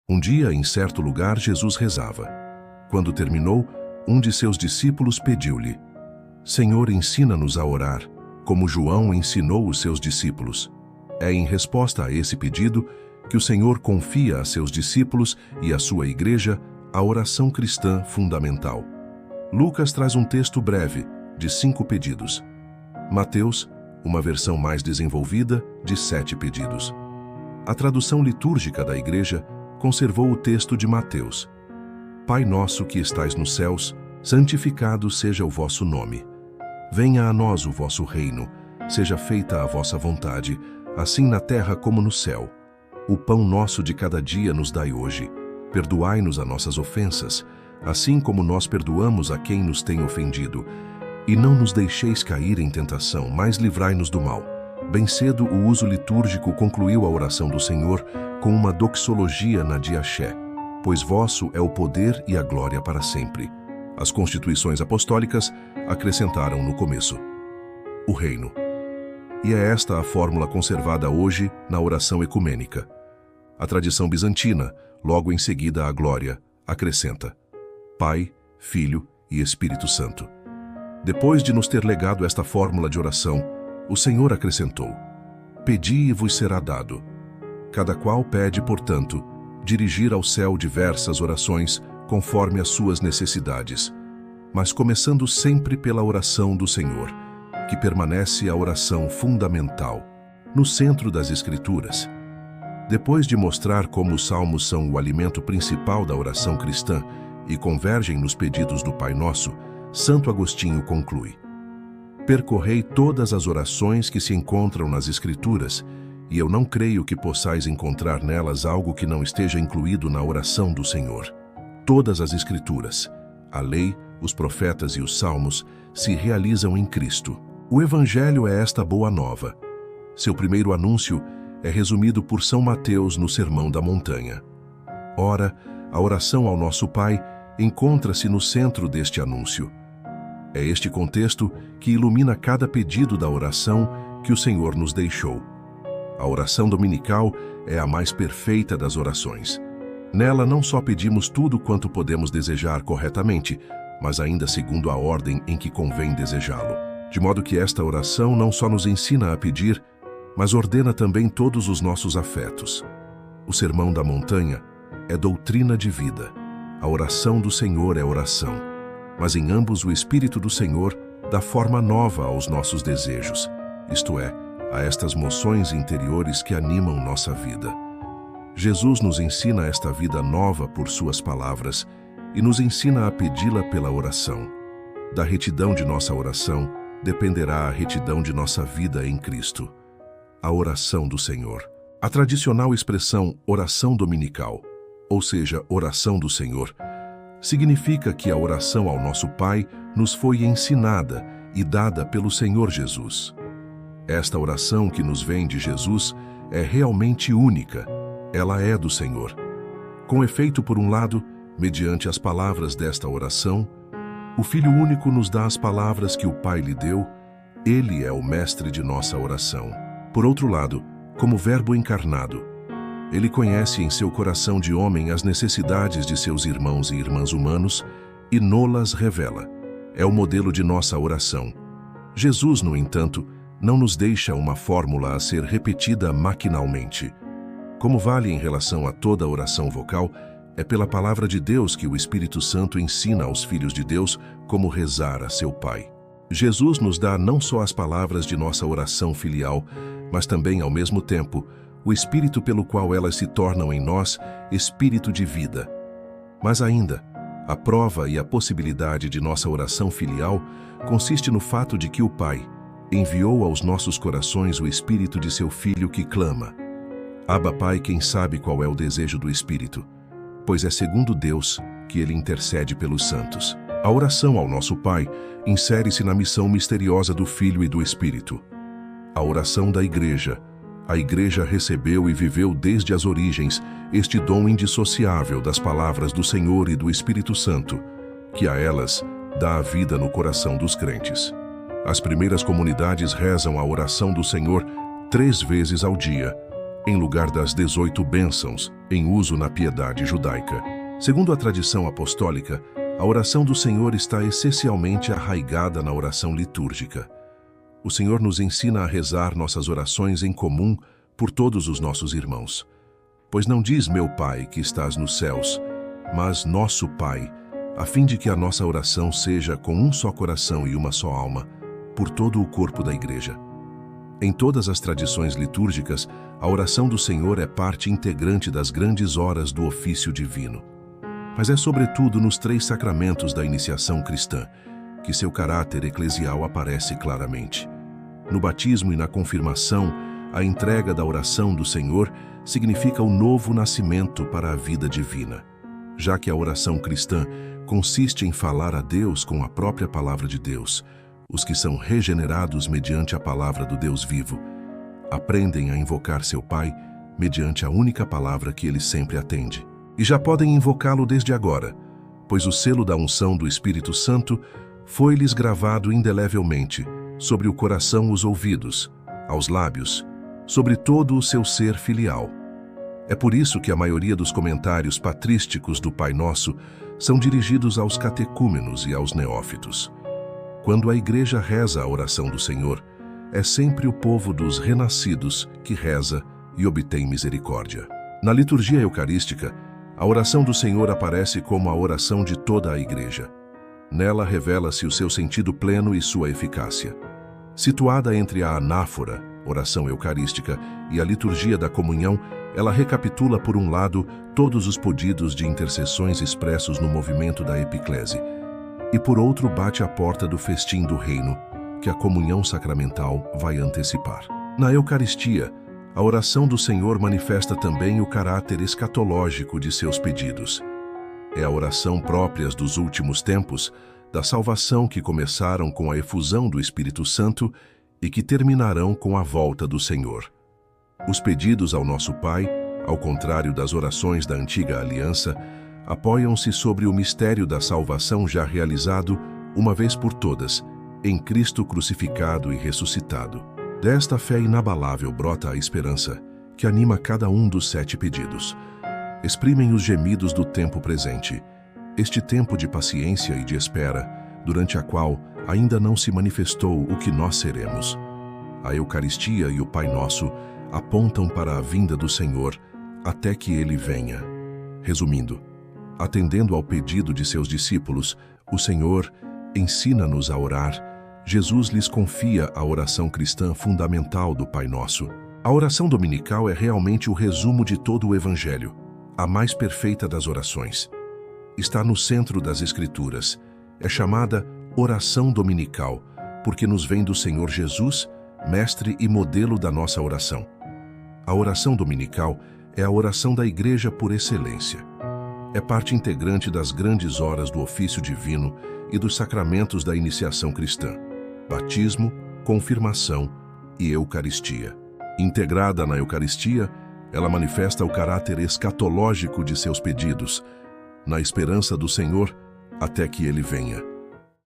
Um dia, em certo lugar, Jesus rezava. Quando terminou, um de seus discípulos pediu-lhe: Senhor, ensina-nos a orar, como João ensinou os seus discípulos. É em resposta a esse pedido que o Senhor confia a seus discípulos e à sua igreja a oração cristã fundamental. Lucas traz um texto breve, de 5 pedidos. Mateus, uma versão mais desenvolvida, de 7 pedidos. A tradução litúrgica da igreja conservou o texto de Mateus. Pai nosso que estais nos céus, santificado seja o vosso nome. Venha a nós o vosso reino, seja feita a vossa vontade, assim na terra como no céu. O pão nosso de cada dia nos dai hoje. Perdoai-nos as nossas ofensas, assim como nós perdoamos a quem nos tem ofendido. E não nos deixeis cair em tentação, mas livrai-nos do mal. Bem cedo, o uso litúrgico concluiu a oração do Senhor com uma doxologia na diaché, pois vosso é o poder e a glória para sempre. As constituições apostólicas acrescentaram no começo: o reino. E é esta a fórmula conservada hoje na oração ecumênica. A tradição bizantina, logo em seguida a glória, acrescenta: Pai, Filho e Espírito Santo. Depois de nos ter legado esta fórmula de oração, o Senhor acrescentou: Pedi e vos será dado. Cada qual pede, portanto, dirigir ao céu diversas orações conforme as suas necessidades, mas começando sempre pela oração do Senhor, que permanece a oração fundamental, no centro das Escrituras. Depois de mostrar como os salmos são o alimento principal da oração cristã e convergem nos pedidos do Pai Nosso, Santo Agostinho conclui: Percorrei todas as orações que se encontram nas Escrituras, e eu não creio que possais encontrar nelas algo que não esteja incluído na oração do Senhor. Todas as Escrituras, a lei, os profetas e os salmos, se realizam em Cristo. O Evangelho é esta boa nova. Seu primeiro anúncio é resumido por São Mateus no Sermão da Montanha. Ora, a oração ao nosso Pai encontra-se no centro deste anúncio. É este contexto que ilumina cada pedido da oração que o Senhor nos deixou. A oração dominical é a mais perfeita das orações. Nela não só pedimos tudo quanto podemos desejar corretamente, mas ainda segundo a ordem em que convém desejá-lo. De modo que esta oração não só nos ensina a pedir, mas ordena também todos os nossos afetos. O Sermão da Montanha é doutrina de vida. A oração do Senhor é oração, mas em ambos o Espírito do Senhor dá forma nova aos nossos desejos, isto é, a estas moções interiores que animam nossa vida. Jesus nos ensina esta vida nova por suas palavras e nos ensina a pedi-la pela oração. Da retidão de nossa oração dependerá a retidão de nossa vida em Cristo. A oração do Senhor. A tradicional expressão oração dominical, ou seja, oração do Senhor, significa que a oração ao nosso Pai nos foi ensinada e dada pelo Senhor Jesus. Esta oração que nos vem de Jesus é realmente única. Ela é do Senhor. Com efeito, por um lado, mediante as palavras desta oração, o Filho único nos dá as palavras que o Pai lhe deu. Ele é o mestre de nossa oração. Por outro lado, como Verbo encarnado, ele conhece em seu coração de homem as necessidades de seus irmãos e irmãs humanos e nolas revela. É o modelo de nossa oração. Jesus, no entanto, não nos deixa uma fórmula a ser repetida maquinalmente. Como vale em relação a toda a oração vocal, é pela palavra de Deus que o Espírito Santo ensina aos filhos de Deus como rezar a seu Pai. Jesus nos dá não só as palavras de nossa oração filial, mas também, ao mesmo tempo, o Espírito pelo qual elas se tornam em nós Espírito de vida. Mas ainda, a prova e a possibilidade de nossa oração filial consiste no fato de que o Pai enviou aos nossos corações o Espírito de seu Filho que clama: Abba, Pai, quem sabe qual é o desejo do Espírito? Pois é segundo Deus que ele intercede pelos santos. A oração ao nosso Pai insere-se na missão misteriosa do Filho e do Espírito. A oração da Igreja. A Igreja recebeu e viveu desde as origens este dom indissociável das palavras do Senhor e do Espírito Santo, que a elas dá a vida no coração dos crentes. As primeiras comunidades rezam a oração do Senhor 3 vezes ao dia, em lugar das 18 bênçãos em uso na piedade judaica. Segundo a tradição apostólica, a oração do Senhor está essencialmente arraigada na oração litúrgica. O Senhor nos ensina a rezar nossas orações em comum por todos os nossos irmãos. Pois não diz meu Pai que estás nos céus, mas nosso Pai, a fim de que a nossa oração seja com um só coração e uma só alma, por todo o corpo da Igreja. Em todas as tradições litúrgicas, a oração do Senhor é parte integrante das grandes horas do ofício divino. Mas é sobretudo nos 3 sacramentos da iniciação cristã que seu caráter eclesial aparece claramente. No batismo e na confirmação, a entrega da oração do Senhor significa o novo nascimento para a vida divina, já que a oração cristã consiste em falar a Deus com a própria palavra de Deus. Os que são regenerados mediante a palavra do Deus vivo aprendem a invocar seu Pai mediante a única palavra que ele sempre atende. E já podem invocá-lo desde agora, pois o selo da unção do Espírito Santo foi-lhes gravado indelevelmente sobre o coração, os ouvidos, aos lábios, sobre todo o seu ser filial. É por isso que a maioria dos comentários patrísticos do Pai Nosso são dirigidos aos catecúmenos e aos neófitos. Quando a Igreja reza a oração do Senhor, é sempre o povo dos renascidos que reza e obtém misericórdia. Na liturgia eucarística, a oração do Senhor aparece como a oração de toda a Igreja. Nela revela-se o seu sentido pleno e sua eficácia. Situada entre a anáfora, oração eucarística, e a liturgia da comunhão, ela recapitula, por um lado, todos os pedidos de intercessões expressos no movimento da epiclese, e por outro bate a porta do festim do reino, que a comunhão sacramental vai antecipar. Na Eucaristia, a oração do Senhor manifesta também o caráter escatológico de seus pedidos. É a oração própria dos últimos tempos, da salvação que começaram com a efusão do Espírito Santo e que terminarão com a volta do Senhor. Os pedidos ao nosso Pai, ao contrário das orações da antiga aliança, apoiam-se sobre o mistério da salvação já realizado, uma vez por todas, em Cristo crucificado e ressuscitado. Desta fé inabalável brota a esperança, que anima cada um dos 7 pedidos. Exprimem os gemidos do tempo presente, este tempo de paciência e de espera, durante a qual ainda não se manifestou o que nós seremos. A Eucaristia e o Pai Nosso apontam para a vinda do Senhor, até que Ele venha. Resumindo, atendendo ao pedido de seus discípulos, o Senhor ensina-nos a orar. Jesus lhes confia a oração cristã fundamental do Pai Nosso. A oração dominical é realmente o resumo de todo o Evangelho, a mais perfeita das orações. Está no centro das Escrituras. É chamada oração dominical, porque nos vem do Senhor Jesus, mestre e modelo da nossa oração. A oração dominical é a oração da Igreja por excelência. É parte integrante das grandes horas do ofício divino e dos sacramentos da iniciação cristã: batismo, confirmação e Eucaristia. Integrada na Eucaristia, ela manifesta o caráter escatológico de seus pedidos, na esperança do Senhor até que Ele venha.